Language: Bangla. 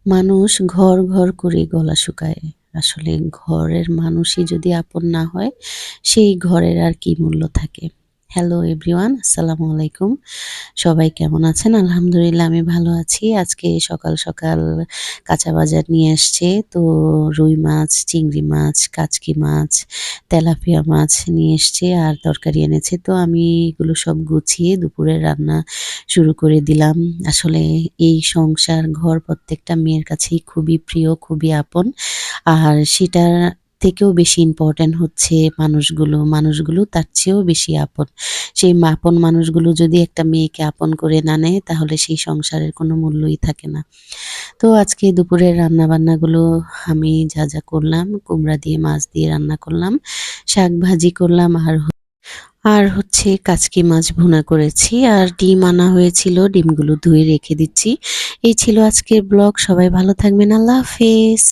মানুষ ঘর ঘর করে গলা শুকায়। আসলে ঘরের মানুষই যদি আপন না হয়, সেই ঘরের আর কি মূল্য থাকে? হ্যালো এভরিওয়ান, আসসালামু আলাইকুম। সবাই কেমন আছেন? আলহামদুলিল্লাহ আমি ভালো আছি। আজকে সকাল সকাল কাঁচা বাজার নিয়ে এসছে। তো রুই মাছ, চিংড়ি মাছ, কাচকি মাছ, তেলাপিয়া মাছ নিয়ে এসছে আর তরকারি এনেছে। তো আমি এগুলো সব গুছিয়ে দুপুরের রান্না শুরু করে দিলাম। আসলে এই সংসার ঘর প্রত্যেকটা মেয়ের কাছেই খুবই প্রিয়, খুবই আপন। আর সেটার থেকেও বেশি ইম্পোর্টেন্ট হচ্ছে মানুষগুলো। মানুষগুলো তার চেয়েও বেশি আপন। সেই আপন মানুষগুলো যদি একটা মেয়েকে আপন করে না নেয়, তাহলে সেই সংসারের কোনো মূল্যই থাকে না। তো আজকে দুপুরের রান্নাবান্নাগুলো আমি যা, যা করলাম, কুমড়া দিয়ে মাছ দিয়ে রান্না করলাম, শাক ভাজি করলাম আর হচ্ছে কাচকি মাছ ভুনা করেছি আর ডিম আনা হয়েছিল, ডিমগুলো ধুয়ে রেখে দিচ্ছি। এই ছিল আজকের ব্লগ। সবাই ভালো থাকবেন। আল্লাহ হাফেজ।